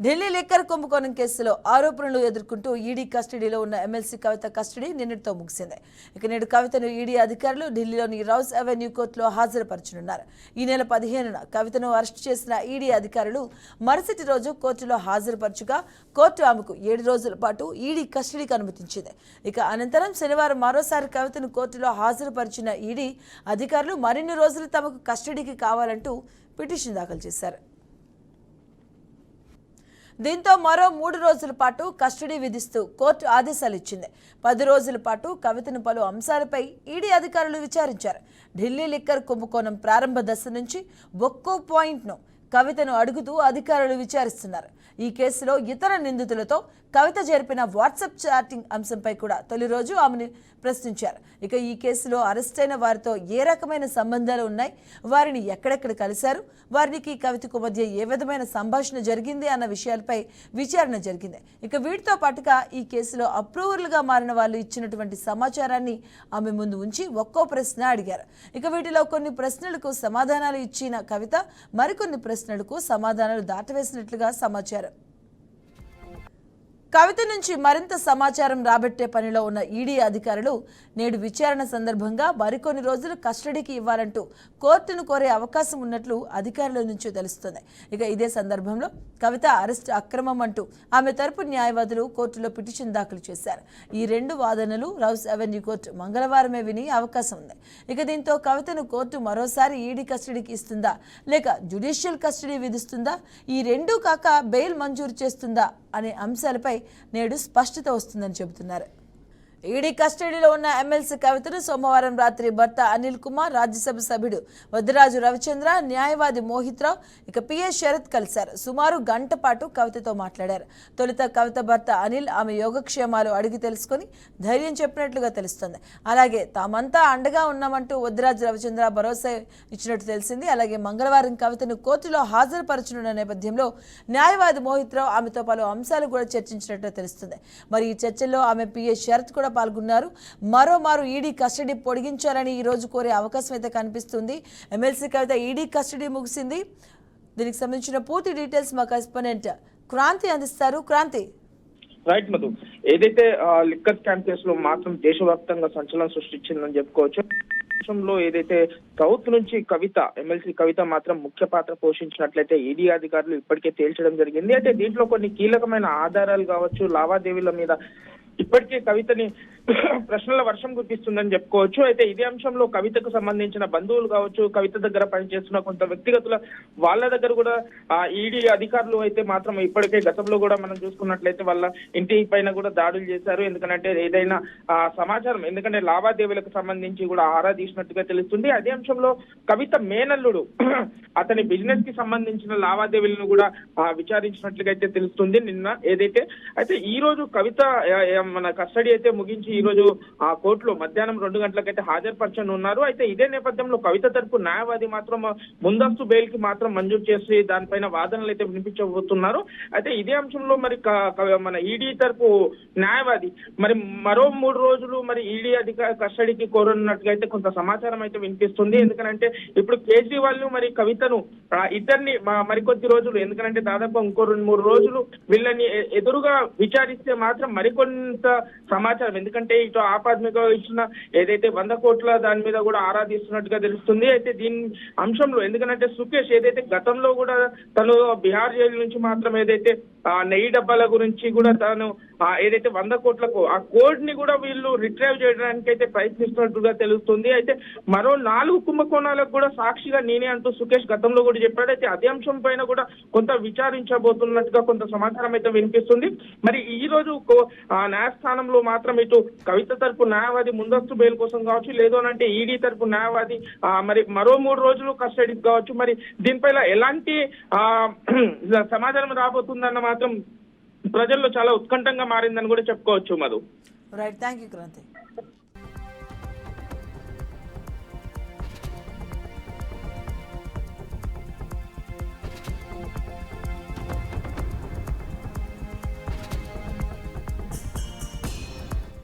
Delhi liquor కుంభకోణం కేసులో ఆరోపణలు ఎదుర్కొంటూ ఈడీ కస్టడీలో ఉన్న ఎమ్మెల్సీ కవిత కస్టడీ నిన్నటితో ముగిసింది. ఇక నేడు కవితను ఈడీ అధికారులు ఢిల్లీలోని రౌస్ అవెన్యూ కోర్టులో హాజరుపరచనున్నారు. ఈ నెల 15న కవితను అరెస్టు చేసిన ఈడీ అధికారులు మరుసటి రోజు కోర్టులో హాజరుపరచగా కోర్టు ఆమెకు 7 రోజుల పాటు ఈడీ కస్టడీకి అనుమతించింది. ఇక అనంతరం శనివారం మరోసారి కవితను కోర్టులో హాజరుపరిచిన ఈడీ అధికారులు మరిన్ని రోజులు తమకు కస్టడీకి కావాలంటూ పిటిషన్ దాఖలు చేశారు. దీంతో మరో 3 రోజుల పాటు కస్టడీ విధిస్తూ కోర్టు ఆదేశాలు ఇచ్చింది. 10 రోజుల పాటు కవితను పలు అంశాలపై ఈడీ అధికారులు విచారించారు. ఢిల్లీ లిక్కర్ కుంభకోణం ప్రారంభ దశ నుంచి ఒక్కో పాయింట్ను కవితను అడుగుతూ అధికారులు విచారిస్తున్నారు. ఈ కేసులో ఇతర నిందితులతో కవిత జరిపిన వాట్సాప్ చాటింగ్ అంశంపై కూడా తొలి రోజు ఆమెను ప్రశ్నించారు. ఇక ఈ కేసులో అరెస్టైన వారితో ఏ రకమైన సంబంధాలు ఉన్నాయి, వారిని ఎక్కడెక్కడ కలిశారు, వారికి కవితకు మధ్య ఏ విధమైన సంభాషణ జరిగింది అన్న విషయాలపై విచారణ జరిగింది. ఇక వీటితో పాటుగా ఈ కేసులో అప్రూవర్లుగా మారిన వాళ్ళు ఇచ్చినటువంటి సమాచారాన్ని ఆమె ముందు ఉంచి ఒక్కో ప్రశ్న అడిగారు. ఇక వీటిలో కొన్ని ప్రశ్నలకు సమాధానాలు ఇచ్చిన కవిత మరికొన్ని ప్రశ్నలకు సమాధానాలు దాటవేసినట్లుగా సమాచారం. కవిత నుంచి మరింత సమాచారం రాబట్టే పనిలో ఉన్న ఈడీ అధికారులు నేడు విచారణ సందర్భంగా మరికొన్ని రోజులు కస్టడీకి ఇవ్వాలంటూ కోర్టును కోరే అవకాశం ఉన్నట్లు అధికారుల నుంచి తెలుస్తుంది. ఇక ఇదే సందర్భంలో కవిత అరెస్టు అక్రమం అంటూ ఆమె తరపు న్యాయవాదులు కోర్టులో పిటిషన్ దాఖలు చేశారు. ఈ 2 వాదనలు రౌస్ అవెన్యూ కోర్టు మంగళవారమే విని అవకాశం ఉంది. ఇక దీంతో కవితను కోర్టు మరోసారి ఈడీ కస్టడీకి ఇస్తుందా లేక జ్యుడిషియల్ కస్టడీ విధిస్తుందా, ఈ రెండూ కాక బెయిల్ మంజూరు చేస్తుందా అనే అంశాలపై నేడు స్పష్టత వస్తుందని చెబుతున్నారు. ఈడీ కస్టడీలో ఉన్న ఎమ్మెల్సీ కవితను సోమవారం రాత్రి భర్త అనిల్ కుమార్, రాజ్యసభ సభ్యుడు వద్దిరాజు రవిచంద్ర, న్యాయవాది మోహిత్ రావు, ఇక పిఏ శరత్ కలిశారు. సుమారు గంట పాటు కవితతో మాట్లాడారు. తొలుత కవిత భర్త అనిల్ ఆమె యోగక్షేమాలు అడిగి తెలుసుకుని ధైర్యం చెప్పినట్లుగా తెలుస్తుంది. అలాగే తామంతా అండగా ఉన్నామంటూ వద్దిరాజు రవిచంద్ర భరోసా ఇచ్చినట్టు తెలిసింది. అలాగే మంగళవారం కవితను కోర్టులో హాజరుపరచనున్న నేపథ్యంలో న్యాయవాది మోహిత్ రావు ఆమెతో పలు అంశాలు కూడా చర్చించినట్టు తెలుస్తుంది. మరి ఈ చర్చల్లో ఆమె పిఏ శరత్ కూడా పాల్గొన్నారు. మరోమారు ఈడీ కస్టడీ పొడిగించాలని ఈ రోజు కోరే అవకాశం అయితే కనిపిస్తుంది. ఎమ్మెల్సీ కవిత ఈడీ కస్టడీ ముగిసింది. దీనికి సంబంధించిన పూర్తి డీటెయిల్స్ మా కరెస్పాండెంట్ క్రాంతి అందిస్తారు. క్రాంతి. రైట్ మధు, ఏదైతే లిక్కర్ స్కామ్ కేసులో మాత్రం దేశవ్యాప్తంగా సంచలనం సృష్టించిందని చెప్పుకోవచ్చు. రాష్ట్రంలో ఏదైతే సౌత్ నుంచి ఎమ్మెల్సీ కవిత మాత్రం ముఖ్య పాత్ర పోషించినట్లయితే ఈడీ అధికారులు ఇప్పటికే తేల్చడం జరిగింది. అయితే దీంట్లో కొన్ని కీలకమైన ఆధారాలు కావచ్చు, లావాదేవీల మీద ఇప్పటికే కవితని ప్రశ్నల వర్షం కురిపిస్తుందని చెప్పుకోవచ్చు. అయితే ఇదే అంశంలో కవితకు సంబంధించిన బంధువులు కావచ్చు, కవిత దగ్గర పనిచేస్తున్న కొంత వ్యక్తిగతుల వాళ్ళ దగ్గర కూడా ఈడీ అధికారులు అయితే మాత్రం ఇప్పటికే గతంలో కూడా మనం చూసుకున్నట్లయితే వాళ్ళ ఇంటి పైన కూడా దాడులు చేశారు. ఎందుకంటే ఏదైనా సమాచారం, ఎందుకంటే లావాదేవీలకు సంబంధించి కూడా ఆరా తీసినట్టుగా తెలుస్తుంది. అదే అంశంలో కవిత మేనల్లుడు అతని బిజినెస్ కి సంబంధించిన లావాదేవీలను కూడా విచారించినట్లుగా అయితే తెలుస్తుంది నిన్న. అయితే ఈ రోజు కవిత మన కస్టడీ అయితే ముగించి ఈ రోజు కోర్టులో మధ్యాహ్నం 2 గంటలకైతే హాజరుపరచనున్నారు. అయితే ఇదే నేపథ్యంలో కవిత తరపు న్యాయవాది మాత్రం ముందస్తు బెయిల్ కి మాత్రం మంజూరు చేసి దానిపైన వాదనలు అయితే వినిపించబోతున్నారు. అయితే ఇదే అంశంలో మరి మన ఈడీ తరపు న్యాయవాది మరి మరో 3 రోజులు మరి ఈడీ కస్టడీకి కోరనున్నట్టుగా అయితే కొంత సమాచారం అయితే వినిపిస్తుంది. ఎందుకంటే ఇప్పుడు కేజ్రీవాల్ మరి కవితను ఇద్దరిని మరికొద్ది రోజులు, ఎందుకంటే దాదాపు ఇంకో 2-3 రోజులు వీళ్ళని ఎదురుగా విచారిస్తే మాత్రం మరికొంత సమాచారం, ఎందుకంటే ఇటు ఆప్ ఆద్మీగా ఇచ్చిన ఏదైతే 100 కోట్ల దాని మీద కూడా ఆరాధిస్తున్నట్టుగా తెలుస్తుంది. అయితే దీని అంశంలో ఎందుకంటే సుకేష్ ఏదైతే గతంలో కూడా తను బీహార్ జైలు నుంచి మాత్రం ఏదైతే నెయ్యి డబ్బాల గురించి కూడా తను ఏదైతే 100 కోట్లకు ఆ కోడ్ ని కూడా వీళ్ళు రిట్రైవ్ చేయడానికి అయితే ప్రయత్నిస్తున్నట్టుగా తెలుస్తుంది. అయితే మరో 4 కుంభకోణాలకు కూడా సాక్షిగా నేనే అంటూ సుకేష్ గతంలో కూడా చెప్పాడు. అయితే అదే అంశం పైన కూడా కొంత విచారించబోతున్నట్టుగా కొంత సమాచారం అయితే వినిపిస్తుంది. మరి ఈ రోజు న్యాయస్థానంలో మాత్రం ఇటు కవిత తరపు న్యాయవాది ముందస్తు బెయిల్ కోసం కావచ్చు, లేదు అంటే ఈడీ తరపు న్యాయవాది మరి మరో 3 రోజులు కస్టడీకి కావచ్చు. మరి దీనిపైన ఎలాంటి సమాధానం రాబోతుందన్న మాత్రం ప్రజల్లో చాలా ఉత్కంఠంగా మారిందని కూడా చెప్పుకోవచ్చు Madhu. Right, thank you Kranti.